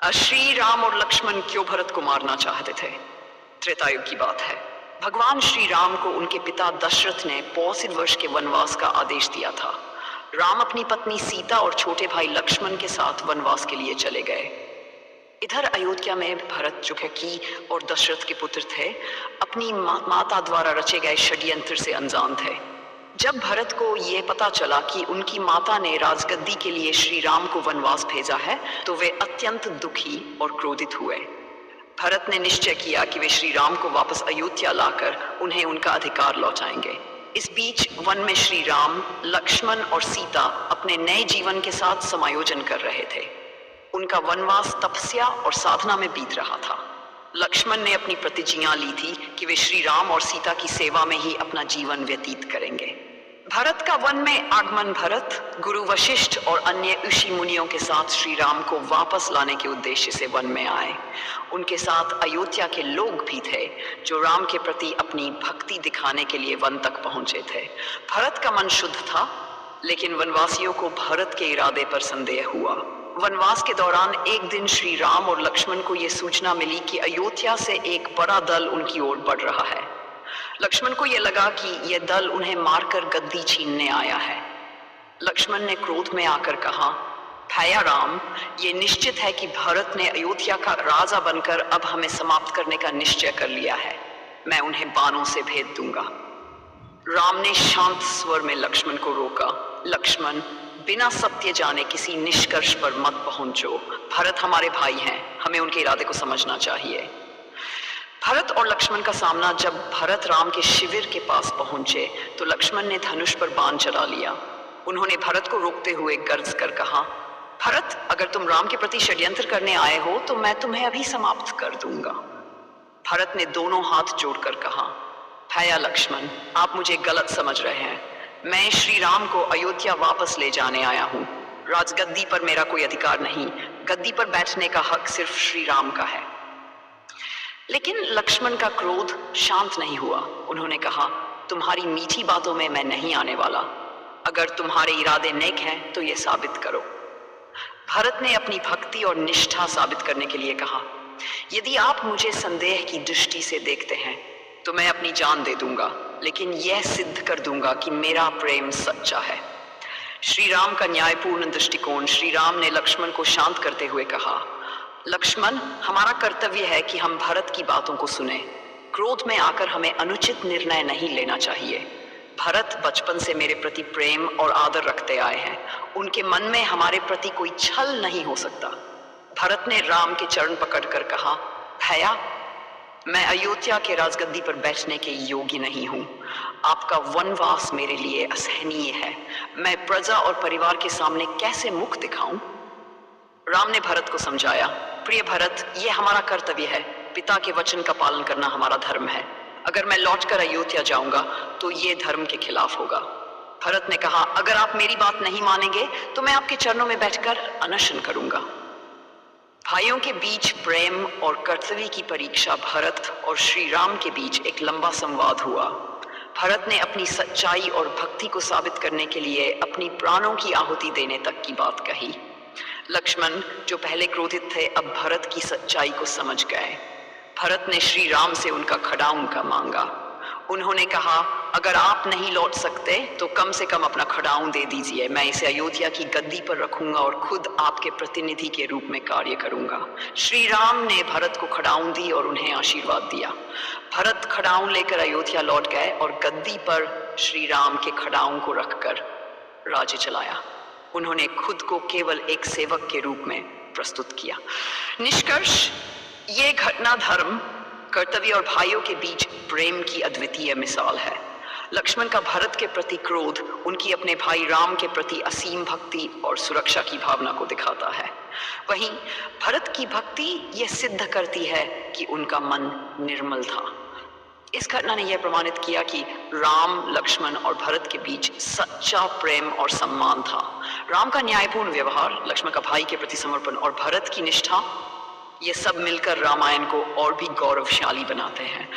श्री राम और लक्ष्मण क्यों भरत को मारना चाहते थे? त्रेतायुग की बात है। भगवान श्री राम को उनके पिता दशरथ ने 65 वर्ष के वनवास का आदेश दिया था। राम अपनी पत्नी सीता और छोटे भाई लक्ष्मण के साथ वनवास के लिए चले गए। इधर अयोध्या में भरत जो की और दशरथ के पुत्र थे, अपनी माता द्वारा रचे गए षड्यंत्र से अनजान थे। जब भरत को यह पता चला कि उनकी माता ने राजगद्दी के लिए श्री राम को वनवास भेजा है, तो वे अत्यंत दुखी और क्रोधित हुए। भरत ने निश्चय किया कि वे श्री राम को वापस अयोध्या लाकर उन्हें उनका अधिकार लौटाएंगे। इस बीच वन में श्री राम, लक्ष्मण और सीता अपने नए जीवन के साथ समायोजन कर रहे थे। उनका वनवास तपस्या और साधना में बीत रहा था। लक्ष्मण ने अपनी प्रतिज्ञा ली थी कि वे श्री राम और सीता की सेवा में ही अपना जीवन व्यतीत करेंगे। भरत का वन में आगमन भरत, गुरु वशिष्ठ और अन्य ऋषि मुनियों के साथ श्री राम को वापस लाने के उद्देश्य से वन में आए। उनके साथ अयोध्या के लोग भी थे जो राम के प्रति अपनी भक्ति दिखाने के लिए वन तक पहुंचे थे। भरत का मन शुद्ध था, लेकिन वनवासियों को भरत के इरादे पर संदेह हुआ। वनवास के दौरान एक दिन श्री राम और लक्ष्मण को यह सूचना मिली कि अयोध्या से एक बड़ा दल उनकी ओर बढ़ रहा है। लक्ष्मण को यह लगा कि यह दल उन्हें मारकर गद्दी छीनने आया है। लक्ष्मण ने क्रोध में आकर कहा, भैया राम, ये निश्चित है कि भरत ने अयोध्या का राजा बनकर अब हमें समाप्त करने का निश्चय कर लिया है। मैं उन्हें बाणों से भेद दूंगा। राम ने शांत स्वर में लक्ष्मण को रोका, लक्ष्मण, बिना सत्य जाने किसी निष्कर्ष पर मत पहुंचो। भरत हमारे भाई हैं, हमें उनके इरादे को समझना चाहिए। भरत और लक्ष्मण का सामना जब भरत राम के शिविर के पास पहुंचे तो लक्ष्मण ने धनुष पर बाण चला लिया। उन्होंने भरत को रोकते हुए गर्ज कर कहा, भरत, अगर तुम राम के प्रति षड्यंत्र करने आए हो तो मैं तुम्हें अभी समाप्त कर दूंगा। भरत ने दोनों हाथ जोड़कर कहा, भैया लक्ष्मण, आप मुझे गलत समझ रहे हैं। मैं श्री राम को अयोध्या वापस ले जाने आया हूँ। राजगद्दी पर मेरा कोई अधिकार नहीं, गद्दी पर बैठने का हक सिर्फ श्री राम का है। लेकिन लक्ष्मण का क्रोध शांत नहीं हुआ। उन्होंने कहा, तुम्हारी मीठी बातों में मैं नहीं आने वाला। अगर तुम्हारे इरादे नेक हैं तो ये साबित करो। भरत ने अपनी भक्ति और निष्ठा साबित करने के लिए कहा, यदि आप मुझे संदेह की दृष्टि से देखते हैं तो मैं अपनी जान दे दूंगा, लेकिन यह सिद्ध कर दूंगा कि मेरा प्रेम सच्चा है। श्री राम का न्यायपूर्ण दृष्टिकोण। श्री राम ने लक्ष्मण को शांत करते हुए कहा, लक्ष्मण, हमारा कर्तव्य है कि हम भरत की बातों को सुने। क्रोध में आकर हमें अनुचित निर्णय नहीं लेना चाहिए। भरत बचपन से मेरे प्रति प्रेम और आदर रखते आए हैं। उनके मन में हमारे प्रति कोई छल नहीं हो सकता। भरत ने राम के चरण पकड़कर कहा, भैया, मैं अयोध्या के राजगद्दी पर बैठने के योग्य नहीं हूँ। आपका वनवास मेरे लिए असहनीय है। मैं प्रजा और परिवार के सामने कैसे मुख दिखाऊं? राम ने भरत को समझाया, प्रिय भरत, ये हमारा कर्तव्य है। पिता के वचन का पालन करना हमारा धर्म है। अगर मैं लौटकर अयोध्या जाऊंगा तो ये धर्म के खिलाफ होगा। भरत ने कहा, अगर आप मेरी बात नहीं मानेंगे तो मैं आपके चरणों में बैठकर अनशन करूंगा। भाइयों के बीच प्रेम और कर्तव्य की परीक्षा। भरत और श्री राम के बीच एक लंबा संवाद हुआ। भरत ने अपनी सच्चाई और भक्ति को साबित करने के लिए अपनी प्राणों की आहुति देने तक की बात कही। लक्ष्मण, जो पहले क्रोधित थे, अब भरत की सच्चाई को समझ गए। भरत ने श्री राम से उनका खड़ाऊं का मांगा। उन्होंने कहा, अगर आप नहीं लौट सकते तो कम से कम अपना खड़ाऊं दे दीजिए। मैं इसे अयोध्या की गद्दी पर रखूंगा और खुद आपके प्रतिनिधि के रूप में कार्य करूंगा। श्री राम ने भरत को खड़ाऊं दी और उन्हें आशीर्वाद दिया। भरत खड़ाऊं लेकर अयोध्या लौट गए और गद्दी पर श्री राम के खड़ाऊं को रखकर राज्य चलाया। उन्होंने खुद को केवल एक सेवक के रूप में प्रस्तुत किया। निष्कर्ष, ये घटना धर्म, कर्तव्य और भाइयों के बीच प्रेम की अद्वितीय मिसाल है। लक्ष्मण का भरत के प्रति क्रोध उनकी अपने भाई राम के प्रति असीम भक्ति और सुरक्षा की भावना को दिखाता है। वहीं भरत की भक्ति यह सिद्ध करती है कि उनका मन निर्मल था। इस घटना ने यह प्रमाणित किया कि राम, लक्ष्मण और भरत के बीच सच्चा प्रेम और सम्मान था। राम का न्यायपूर्ण व्यवहार, लक्ष्मण का भाई के प्रति समर्पण और भरत की निष्ठा, ये सब मिलकर रामायण को और भी गौरवशाली बनाते हैं।